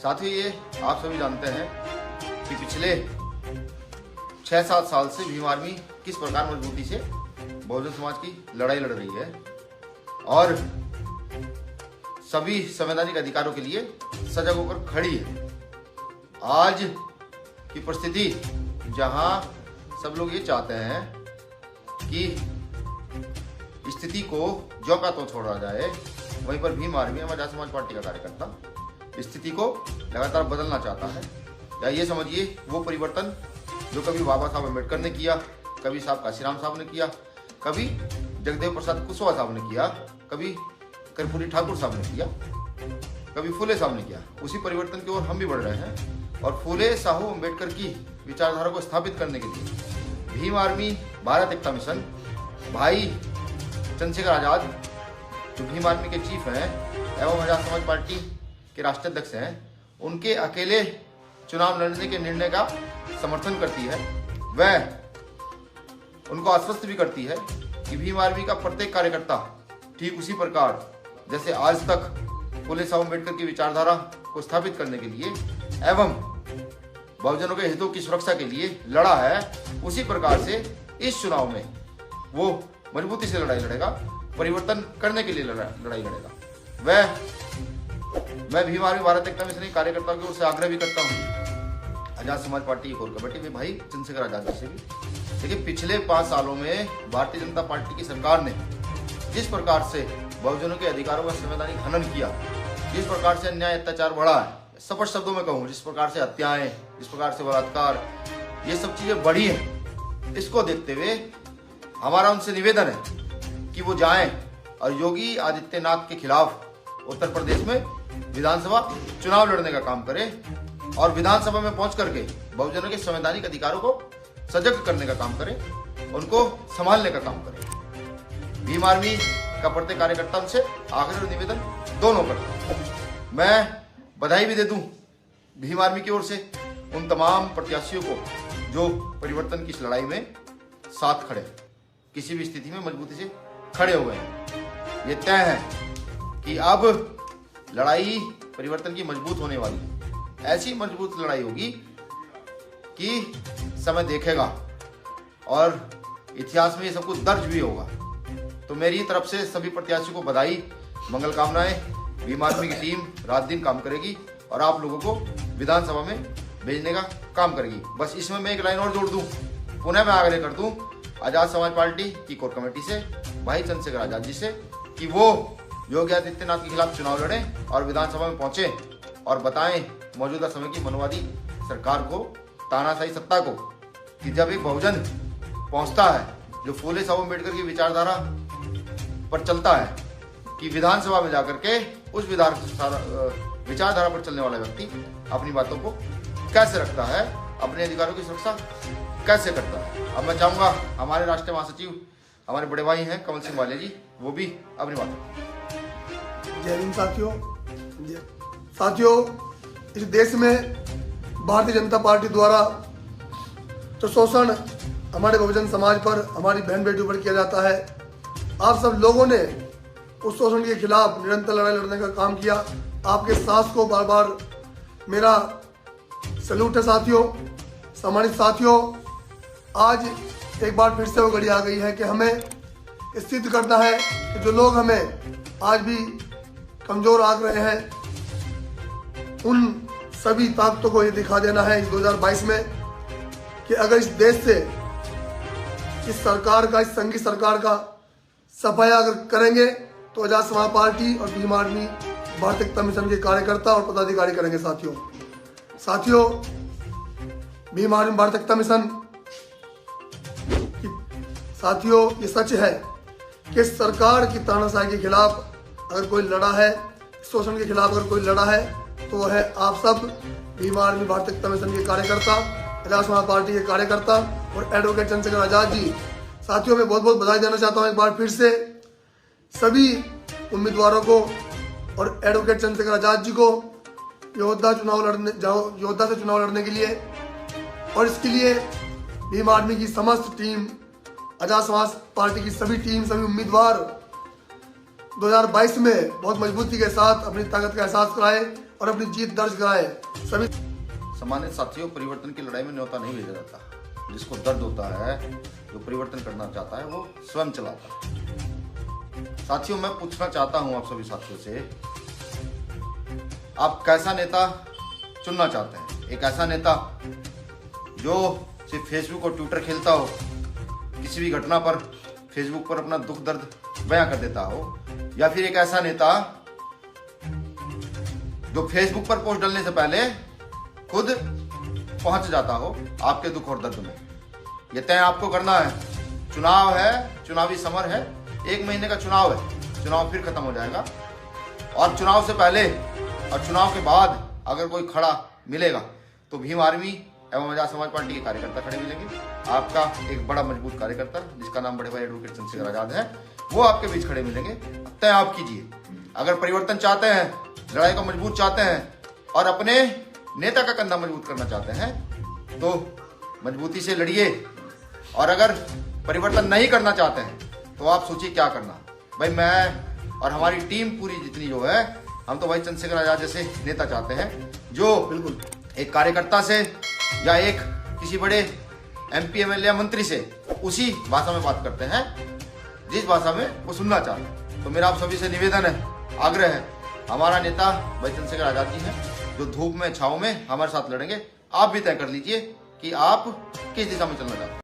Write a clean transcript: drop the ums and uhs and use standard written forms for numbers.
साथियों, ये आप सभी जानते हैं कि पिछले 6-7 साल से भीम आर्मी किस प्रकार मजबूती से बहुजन समाज की लड़ाई लड़ रही है और सभी संवैधानिक अधिकारों के लिए सजग होकर खड़ी है। आज की परिस्थिति जहां सब लोग ये चाहते हैं कि स्थिति को ज्यों का त्यों छोड़ा जाए, वहीं पर भीम आर्मी आजाद समाज पार्टी का कार्यकर्ता स्थिति को लगातार बदलना चाहता है। या ये समझिए वो परिवर्तन जो कभी बाबा साहब अम्बेडकर ने किया, कभी साहब काशीराम साहब ने किया, कभी जगदेव प्रसाद कुशवाहा साहब ने किया, कभी कर्पूरी ठाकुर साहब ने किया, कभी फुले साहब ने किया, उसी परिवर्तन की ओर हम भी बढ़ रहे हैं। और फुले साहू अम्बेडकर की विचारधारा को स्थापित करने के लिए भीम आर्मी भारत एकता मिशन, भाई चंद्रशेखर आजाद जो भीम आर्मी के चीफ हैं एवं आजाद समाज पार्टी के राष्ट्रीय अध्यक्ष हैं, उनके अकेले चुनाव लड़ने के निर्णय का समर्थन करती है। वह उनको आश्वस्त भी करती है कि भीम आर्मी का प्रत्येक कार्यकर्ता ठीक उसी प्रकार जैसे आज तक फुले साहू अम्बेडकर की विचारधारा को स्थापित करने के लिए एवं बहुजनों के हितों की सुरक्षा के लिए लड़ा है, उसी प्रकार से इस चुनाव में वो मजबूती से लड़ाई लड़ेगा, परिवर्तन करने के लिए लड़ाई लड़ेगा। मैं भीम आर्मी भारत एकता मिशन के कार्यकर्ताओं की ओर से आग्रह भी करता हूँ आजाद समाज पार्टी की कोर कमेटी में भाई चंद्रशेखर आजाद जी से भी। देखिए, पिछले 5 सालों में भारतीय जनता पार्टी की सरकार ने जिस प्रकार से बहुजनों के अधिकारों का संवैधानिक हनन किया, जिस प्रकार से अन्याय अत्याचार बढ़ा है, स्पष्ट शब्दों में कहूँ, जिस प्रकार से हत्याएं, जिस प्रकार से बलात्कार, ये सब चीजें बढ़ी हैं, इसको देखते हुए हमारा उनसे निवेदन है कि वो जाएं और योगी आदित्यनाथ के खिलाफ उत्तर प्रदेश में विधानसभा चुनाव लड़ने का काम करें और विधानसभा में पहुंच करके बहुजनों के संवैधानिक अधिकारों को सजग करने का काम करें, उनको संभालने का काम करें। भीम आर्मी का प्रत्येक कार्यकर्ता उनसे आग्रह और निवेदन दोनों करता हूं। मैं बधाई भी दे दूं भीम आर्मी की ओर से उन तमाम प्रत्याशियों को जो परिवर्तन की इस लड़ाई में साथ खड़े, किसी भी स्थिति में मजबूती से खड़े हुए हैं। ये तय है कि अब लड़ाई परिवर्तन की मजबूत होने वाली है। ऐसी मजबूत लड़ाई होगी कि समय देखेगा और इतिहास में ये सब कुछ दर्ज भी होगा। तो मेरी तरफ से सभी प्रत्याशियों को बधाई, मंगल कामनाएं। भीम आर्मी की टीम रात दिन काम करेगी और आप लोगों को विधानसभा में भेजने का काम करेगी। बस इसमें मैं एक लाइन और जोड़ दूं, पुनः मैं आग्रह कर दूं आजाद समाज पार्टी की कोर कमेटी से, भाई चंद्रशेखर आजाद जी से, कि वो योगी आदित्यनाथ के खिलाफ चुनाव लड़ें और विधानसभा में पहुंचे और बताएं मौजूदा समय की मनोवादी सरकार को, तानाशाही सत्ता को, कि जब एक बहुजन पहुंचता है जो फुले साहू अम्बेडकर की विचारधारा पर चलता है, कि विधानसभा में जाकर के उस विचारधारा पर चलने वाला व्यक्ति अपनी बातों को कैसे रखता है, अपने अधिकारों की सुरक्षा कैसे करता है। अब मैं चाहूंगा हमारे राष्ट्रीय महासचिव, हमारे बड़े भाई हैं कमल सिंह वाले जी, वो भी अपनी बात। जय हिंद साथियों, इस देश में भारतीय जनता पार्टी द्वारा जो शोषण हमारे बहुजन समाज पर, हमारी बहन बेटियों पर किया जाता है, आप सब लोगों ने उस शोषण के खिलाफ निरंतर लड़ाई लड़ने का काम किया। आपके साहस को बार बार मेरा सैल्यूट है साथियों। सम्मानित साथियों, आज एक बार फिर से वो घड़ी आ गई है कि हमें सिद्ध करना है कि जो लोग हमें आज भी कमजोर आंक रहे हैं, उन सभी ताकतों को ये दिखा देना है इस 2022 में कि अगर इस देश से, इस सरकार का, इस संघी सरकार का सफाया अगर करेंगे तो आजाद समाज पार्टी और भीम आर्मी भारत एकता मिशन के कार्यकर्ता और पदाधिकारी करेंगे। साथियों, भीम आर्मी भारत एकता मिशन, साथियों, ये सच है कि सरकार की तानाशाही के खिलाफ अगर कोई लड़ा है, शोषण के खिलाफ अगर कोई लड़ा है, तो वह है आप सब भीम आर्मी भारत एकता मिशन के कार्यकर्ता, आजाद समाज पार्टी के कार्यकर्ता और एडवोकेट चंद्रशेखर आजाद जी। साथियों, मैं बहुत बहुत बधाई देना चाहता हूं एक बार फिर से सभी उम्मीदवारों को और एडवोकेट चंद्रशेखर आजाद जी को योद्धा से चुनाव लड़ने के लिए। और इसके लिए भीम आर्मी की समस्त टीम, आजाद समाज पार्टी की सभी टीम, सभी उम्मीदवार 2022 में बहुत मजबूती के साथ अपनी ताकत का एहसास कराए और अपनी जीत दर्ज कराए। सभी सम्मानित साथियों, परिवर्तन की लड़ाई में न्योता नहीं भेजा जाता। जिसको दर्द होता है, जो परिवर्तन करना चाहता है, वो स्वयं चलाता है। साथियों, मैं पूछना चाहता हूं आप सभी साथियों से, आप कैसा नेता चुनना चाहते हैं? एक ऐसा नेता जो सिर्फ फेसबुक और ट्विटर खेलता हो, किसी भी घटना पर फेसबुक पर अपना दुख दर्द बयां कर देता हो, या फिर एक ऐसा नेता जो फेसबुक पर पोस्ट डालने से पहले खुद पहुंच जाता हो आपके दुख और दर्द में? यह तय आपको करना है। चुनाव है, चुनावी समर है, 1 महीने का चुनाव है, चुनाव फिर खत्म हो जाएगा। और चुनाव से पहले और चुनाव के बाद अगर कोई खड़ा मिलेगा तो भीम आर्मी एवं आजाद समाज पार्टी के कार्यकर्ता खड़े मिलेंगे। आपका एक बड़ा मजबूत कार्यकर्ता जिसका नाम बड़े भाई एडवोकेट चंद्रशेखर आजाद है, वो आपके बीच खड़े मिलेंगे। तय आप कीजिए। अगर परिवर्तन चाहते हैं, लड़ाई को मजबूत चाहते हैं और अपने नेता का कंधा मजबूत करना चाहते हैं तो मजबूती से लड़िए। और अगर परिवर्तन नहीं करना चाहते हैं तो आप सोचिए क्या करना। भाई मैं और हमारी टीम पूरी जितनी जो है, हम तो भाई चंद्रशेखर आजाद जैसे नेता चाहते हैं जो बिल्कुल एक कार्यकर्ता से या एक किसी बड़े MP MLA या मंत्री से उसी भाषा में बात करते हैं जिस भाषा में वो सुनना चाहते हैं। तो मेरा आप सभी से निवेदन है, आग्रह है, हमारा नेता भाई चंद्रशेखर आजाद जी हैं जो धूप में छांव में हमारे साथ लड़ेंगे। आप भी तय कर लीजिए कि आप किस दिशा में चलना चाहते हैं।